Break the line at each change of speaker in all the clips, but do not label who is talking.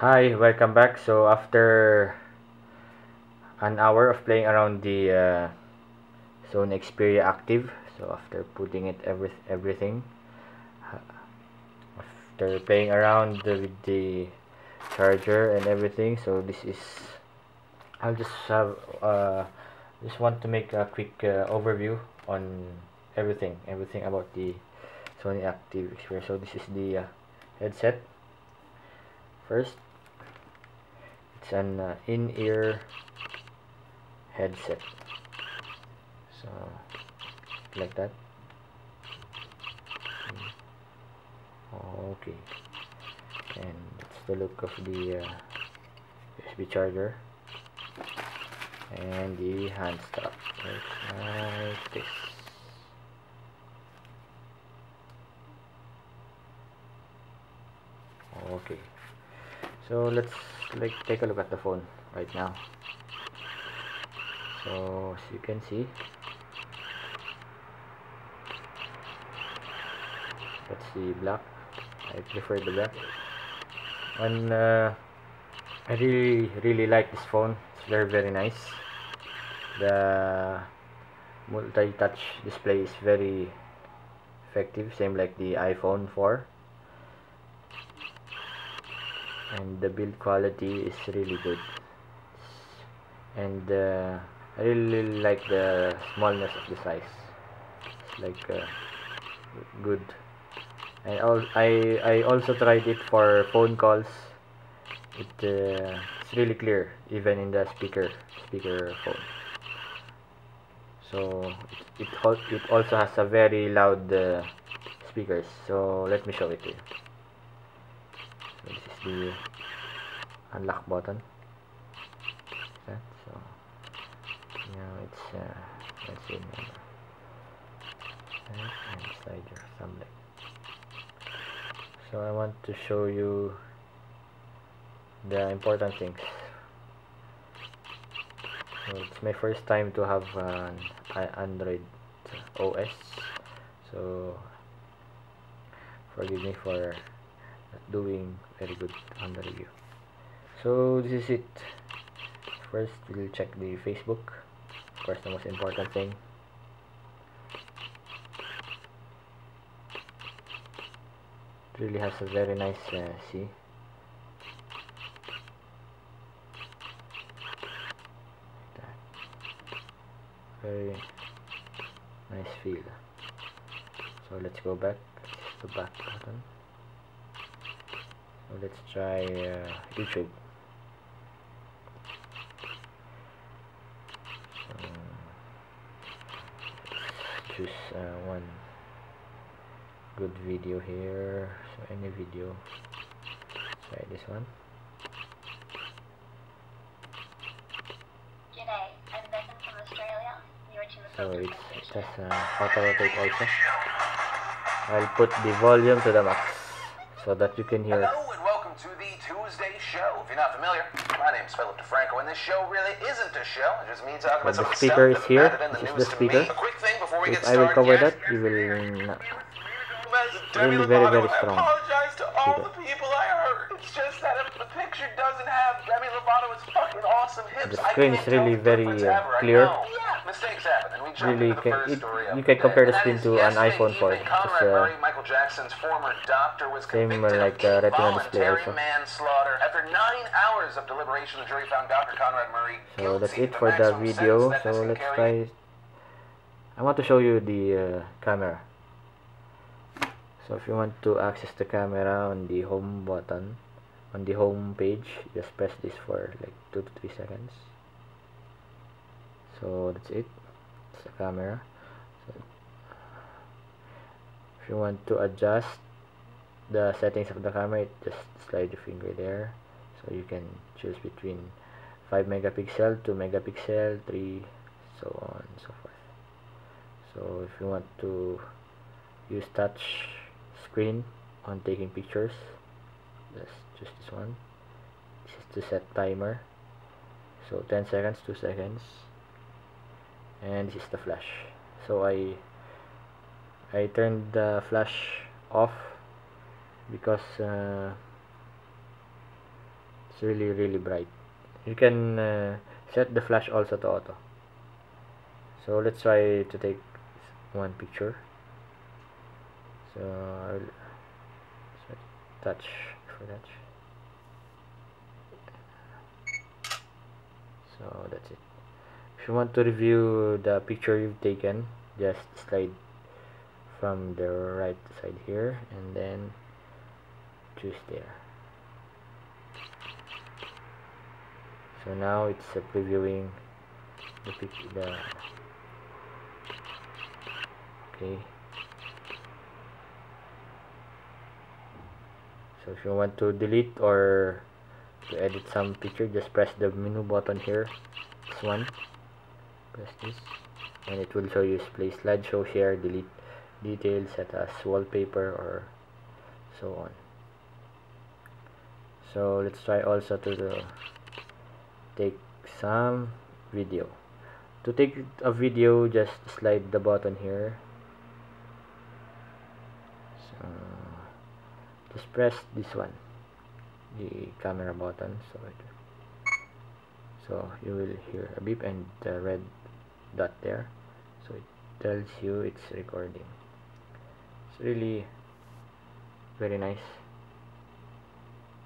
Hi, welcome back. So after an hour of playing around the Sony Xperia Active, so after putting it everything, after playing around with the charger and everything, so this is I'll just have just want to make a quick overview on everything about the Sony Active Xperia. So this is the headset. First, it's an in-ear headset, so like that. Okay, and that's the look of the USB charger and the hand strap. Looks like this. Okay, so let's take a look at the phone right now. So as you can see, that's the black. I prefer the black. And I really like this phone. It's very nice. The multi-touch display is very effective, same like the iPhone 4. And the build quality is really good. And I really like the smallness of the size. It's like good. And I also tried it for phone calls. It's really clear even in the speaker phone. So it also has a very loud speakers. So let me show it to you. So this is the unlock button. So now it's let's see and slide your thumb like. So I want to show you the important things. So it's my first time to have an Android OS, so forgive me for not doing very good on the review. So this is it. First we'll check the Facebook, of course the most important thing. It really has a very nice see. Very nice feel. So let's go back. This is the back button. So let's try YouTube. So let's choose one good video here. So any video. Try this one. So it has auto rotate also. I'll put the volume to the max so that you can hear.
Hello and welcome to the Tuesday show. If you're not familiar, my name is Philip DeFranco, and this show really isn't a show. It just means talking about some
The
of the
speaker
stuff
is here.
that
This is the speaker.
A quick thing before we
If
get
I will
started.
cover that, you will not. Really very strong.
I apologize to all
speaker.
the people I hurt. It's just that if the picture doesn't have Demi Lovato's fucking awesome hips,
The screen is really very clear.
Yeah, mistakes happen, and we jump
Really,
into the first story of
you can
the
compare
day.
the screen to an iPhone 4.
Conrad Murray, Michael Jackson's former doctor, was
Same
convicted
like
of
retina display
involuntary
also.
manslaughter. After 9 hours of deliberation, the jury found Dr. Conrad Murray guilty.
So that's it for the video. So let's try. I want to show you the camera. So if you want to access the camera on the home button, on the home page, just press this for like 2 to 3 seconds. So that's it. It's the camera. So if you want to adjust the settings of the camera, just slide your finger there. So you can choose between 5 megapixel, 2 megapixel, 3, so on and so forth. So if you want to use touch screen on taking pictures, just choose this one. This is to set timer, so 10 seconds, 2 seconds, and this is the flash. So I turned the flash off because It's really bright. You can set the flash also to auto. So let's try to take one picture. So I'll touch for that. So that's it. If you want to review the picture you've taken, just slide from the right side here and then choose there. So now it's previewing the picture. Okay. So if you want to delete or to edit some picture, just press the menu button here. This one. Press this, and it will show you play slideshow, share, delete, details, set as wallpaper, or so on. So let's try also to take some video. To take a video, just slide the button here. So just press this one, the camera button. So you will hear a beep and the red dot there, so it tells you it's recording. It's really very nice.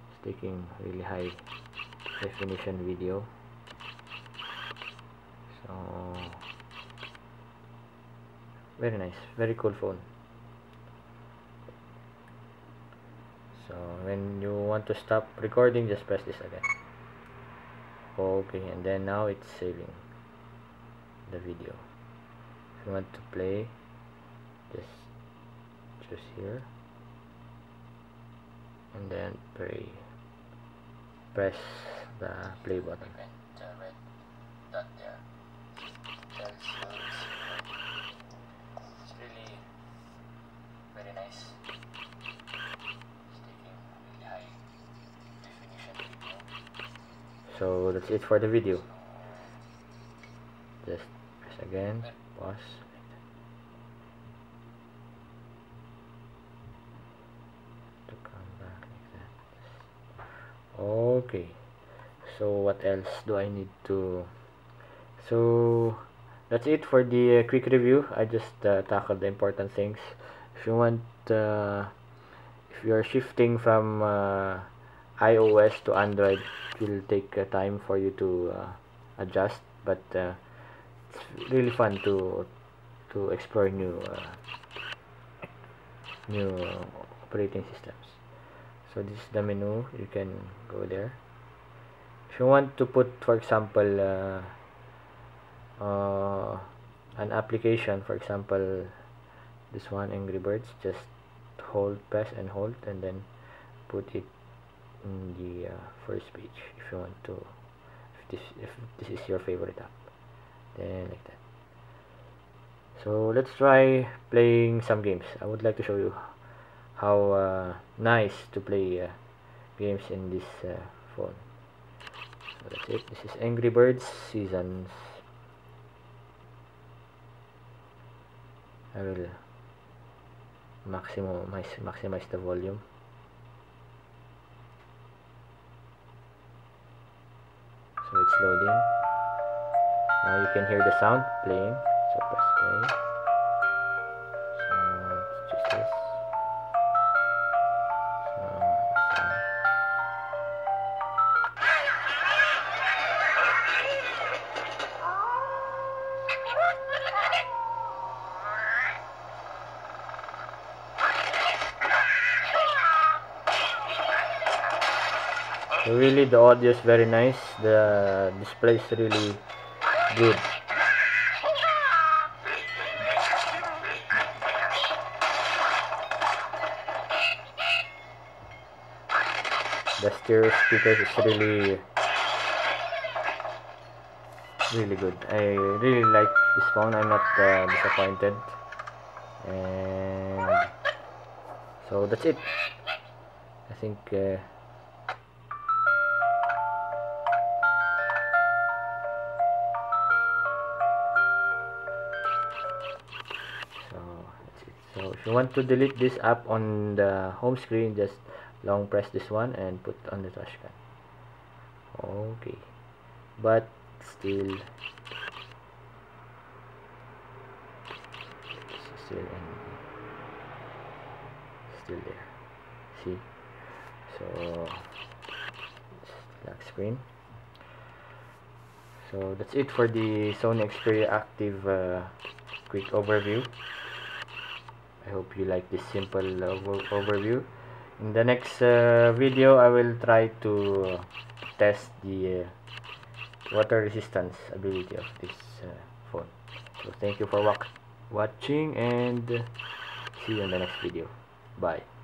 It's taking really high definition video. So very nice, very cool phone. So when you want to stop recording, just press this again. Okay, and then now it's saving the video. If you want to play, just choose here and then press the play button. The red dot there tells you it's really very nice. It's taking really high definition video. So that's it for the video. Just press again, pause. To come back like that. Okay. So what else do I need to? So that's it for the quick review. I just tackled the important things. If you want, if you are shifting from iOS to Android, it will take time for you to adjust, but it's really fun to explore new operating systems. So this is the menu. You can go there. If you want to put, for example, an application, for example, this one, Angry Birds, just press and hold, and then put it in the first page. If you want to, if this is your favorite app, then like that. So let's try playing some games. I would like to show you how nice to play games in this phone. So that's it. This is Angry Birds Seasons. I will maximize the volume. So it's loading. Now you can hear the sound playing. So press play. So it's just this. So really the audio is very nice. The display is really good. The stereo speakers is really good. I really like this phone. I'm not disappointed. And so that's it. I think so if you want to delete this app on the home screen, just long press this one and put on the touchpad. Okay, but still still there. See, so lock screen. So that's it for the Sony Xperia Active quick overview. I hope you like this simple overview. In the next video, I will try to test the water resistance ability of this phone. So thank you for watching, and see you in the next video. Bye.